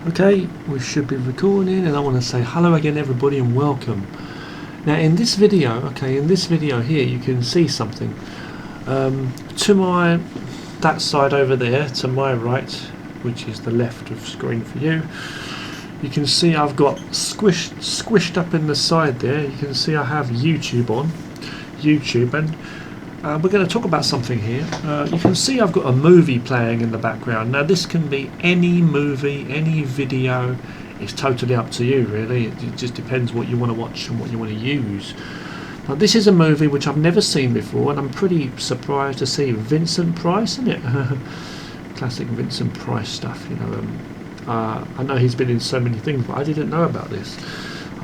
Okay, we should be recording, and I want to say hello again everybody and welcome. Now in this video here you can see something. To that side over there, to my right, which is the left of screen for you, you can see I've got squished up in the side there, you can see I have YouTube on, and we're going to talk about something here. You can see I've got a movie playing in the background. Now this can be any movie, any video. It's totally up to you really. It just depends what you want to watch and what you want to use. Now this is a movie which I've never seen before, and I'm pretty surprised to see Vincent Price in it. Classic Vincent Price stuff, you know. I know he's been in so many things, but I didn't know about this.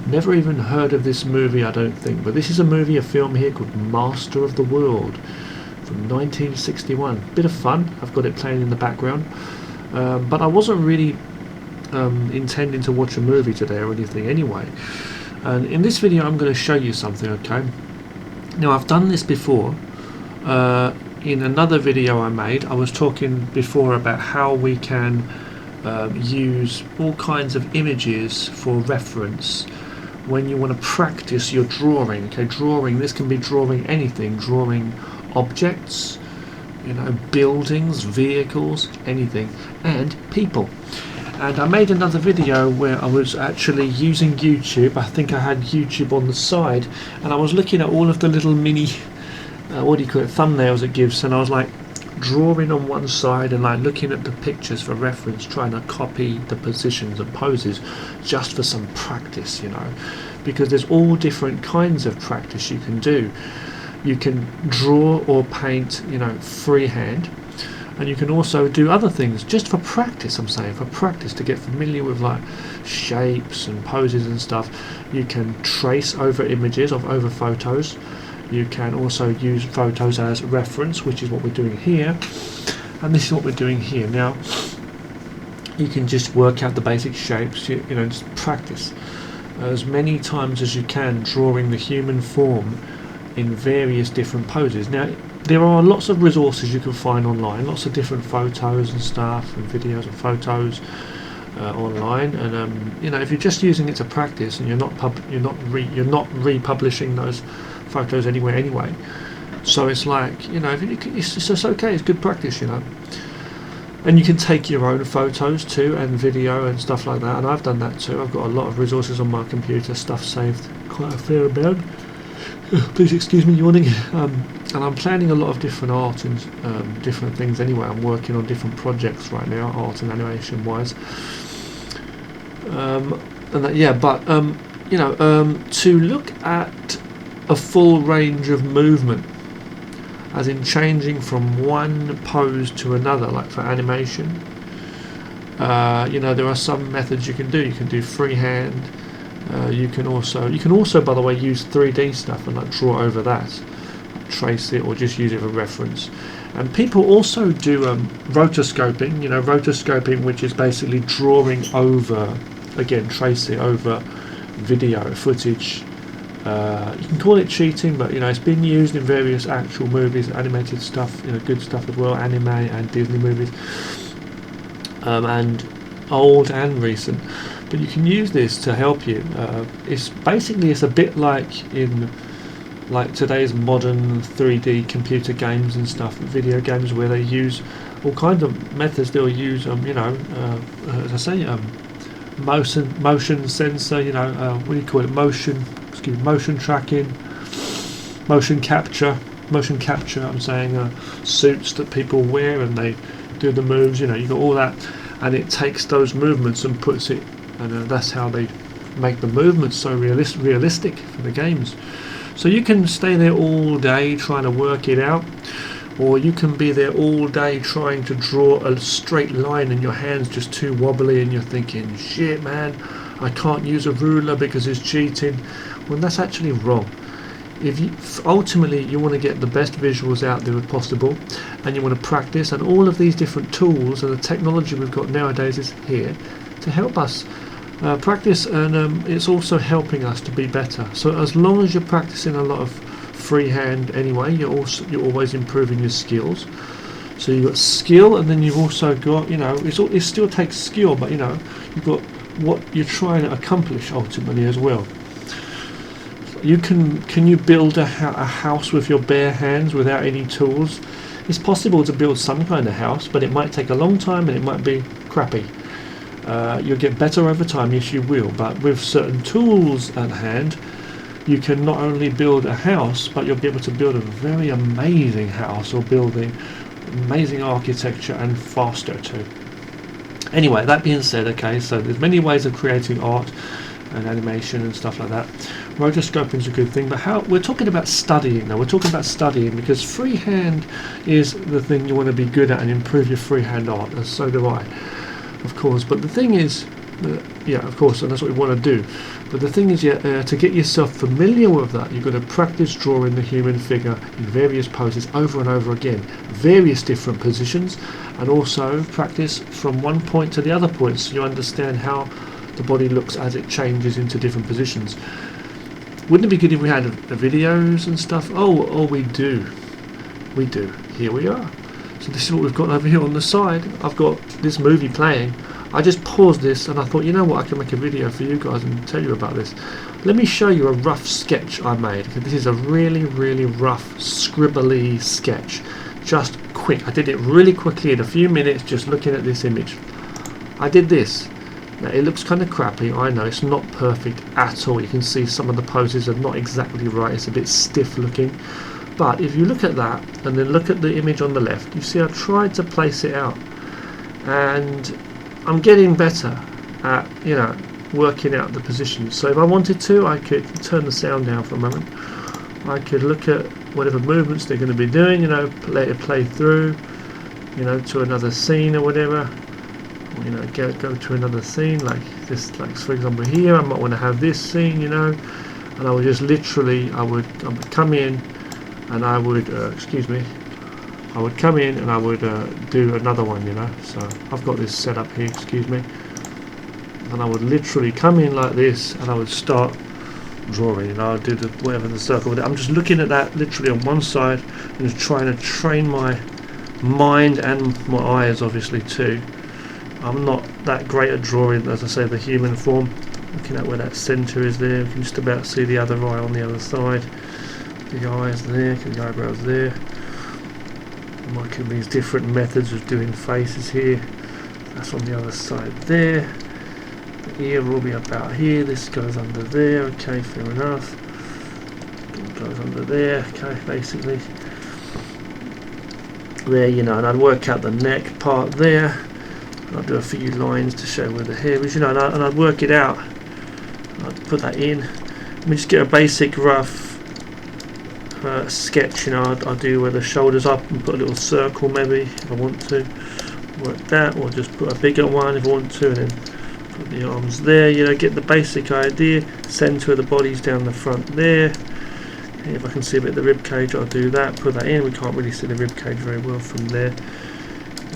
Never even heard of this movie, I don't think, but this is a film here called Master of the World from 1961. Bit of fun. I've got it playing in the background, but I wasn't really intending to watch a movie today or anything anyway. And in this video I'm going to show you something, okay? Now I've done this before in another video I made. I was talking before about how we can use all kinds of images for reference when you want to practice your drawing. Okay, drawing, this can be drawing anything, drawing objects, you know, buildings, vehicles, anything, and people. And I made another video where I was actually using YouTube. I think I had YouTube on the side, and I was looking at all of the little mini what do you call it, thumbnails it gives, and I was like drawing on one side and like looking at the pictures for reference, trying to copy the positions and poses just for some practice, you know, because there's all different kinds of practice you can do. You can draw or paint, you know, freehand, and you can also do other things just for practice. I'm saying for practice, to get familiar with like shapes and poses and stuff. You can trace over images over photos. You can also use photos as reference, which is what we're doing here, and this is what we're doing here. Now you can just work out the basic shapes, you know, just practice as many times as you can drawing the human form in various different poses. Now there are lots of resources you can find online, lots of different photos and stuff, and videos and photos online, and you know, if you're just using it to practice and you're not republishing those photos anyway, so it's like, you know, it's just okay, it's good practice, you know. And you can take your own photos too, and video and stuff like that, and I've done that too. I've got a lot of resources on my computer, stuff saved quite a fair amount. Please excuse me yawning. And I'm planning a lot of different art and different things anyway. I'm working on different projects right now, art and animation wise. And that, yeah, but you know, to look at a full range of movement, as in changing from one pose to another, like for animation, you know, there are some methods you can do. You can do freehand. You can also, by the way, use 3D stuff and like draw over that, trace it, or just use it for reference. And people also do rotoscoping. You know, rotoscoping, which is basically drawing over, again, tracing over video footage. You can call it cheating, but you know, it's been used in various actual movies, animated stuff, you know, good stuff as well, anime and Disney movies, and old and recent. But you can use this to help you. It's a bit like in today's modern 3D computer games and stuff, video games, where they use all kinds of methods. They'll use you know, as I say, motion sensor, you know, what do you call it, motion tracking, motion capture, I'm saying, suits that people wear and they do the moves, you know, you got all that, and it takes those movements and puts it, and that's how they make the movements so realistic for the games. So you can stay there all day trying to work it out, or you can be there all day trying to draw a straight line and your hand's just too wobbly and you're thinking, shit man, I can't use a ruler because it's cheating. Well, that's actually wrong. If you ultimately you want to get the best visuals out there as possible, and you want to practice, and all of these different tools and the technology we've got nowadays is here to help us practice, and it's also helping us to be better. So as long as you're practicing a lot of freehand anyway, you're always improving your skills. So you've got skill, and then you've also got, it still takes skill, but you've got what you're trying to accomplish ultimately as well. Can you build a house with your bare hands without any tools? It's possible to build some kind of house, but it might take a long time and it might be crappy. You'll get better over time, yes you will, but with certain tools at hand, you can not only build a house, but you'll be able to build a very amazing house, or building amazing architecture, and faster too. Anyway, that being said, okay, so there's many ways of creating art and animation and stuff like that. Rotoscoping is a good thing, but we're talking about studying now. We're talking about studying because freehand is the thing you want to be good at and improve your freehand art, and so do I, of course. But the thing is, of course, and that's what we want to do. But the thing is, to get yourself familiar with that, you've got to practice drawing the human figure in various poses over and over again, various different positions, and also practice from one point to the other point, so you understand how the body looks as it changes into different positions. Wouldn't it be good if we had videos and stuff? Oh, we do. Here we are. So this is what we've got over here on the side. I've got this movie playing. I just paused this and I thought, you know what, I can make a video for you guys and tell you about this. Let me show you a rough sketch I made. This is a really, really rough, scribbly sketch. Just quick. I did it really quickly in a few minutes, just looking at this image. I did this. Now, it looks kind of crappy, I know, it's not perfect at all. You can see some of the poses are not exactly right, it's a bit stiff looking. But if you look at that, and then look at the image on the left, you see I tried to place it out. And I'm getting better at, working out the positions. So if I wanted to, I could turn the sound down for a moment. I could look at whatever movements they're going to be doing, let it play through, to another scene or whatever. Go to another scene like this, like for example here I might want to have this scene, and I would just literally I would come in and I would I would come in and I would do another one, so I've got this set up here, and I would literally come in like this and I would start drawing, I'll do whatever the circle with it. I'm just looking at that literally on one side and just trying to train my mind and my eyes obviously too. I'm not that great at drawing, as I say, the human form. Looking at where that centre is there, you can just about see the other eye on the other side. The eyes there, the eyebrows there. There might be these different methods of doing faces here. That's on the other side there. The ear will be about here, this goes under there, okay, fair enough. It goes under there, okay, basically. There, and I'd work out the neck part there. I'll do a few lines to show where the hair is, and I'd work it out. I'd put that in. Let me just get a basic rough sketch. I'll do where the shoulders up and put a little circle maybe if I want to. Work that, or just put a bigger one if I want to, and then put the arms there. Get the basic idea. Centre of the body's down the front there. Okay, if I can see a bit of the rib cage, I'll do that. Put that in. We can't really see the rib cage very well from there.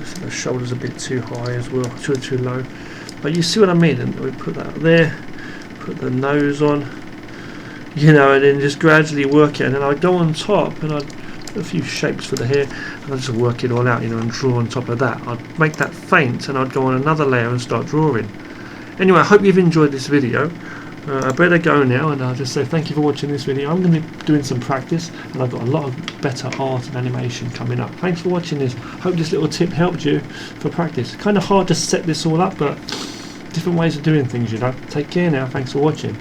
So the shoulders a bit too high as well, too low. But you see what I mean, and we put that there, put the nose on, and then just gradually work it, and then I'd go on top and I'd put a few shapes for the hair, and I'd just work it all out, and draw on top of that. I'd make that faint and I'd go on another layer and start drawing. Anyway, I hope you've enjoyed this video. I better go now, and I'll just say thank you for watching this video. I'm going to be doing some practice, and I've got a lot of better art and animation coming up. Thanks for watching this. Hope this little tip helped you for practice. Kind of hard to set this all up, but different ways of doing things, Take care now. Thanks for watching.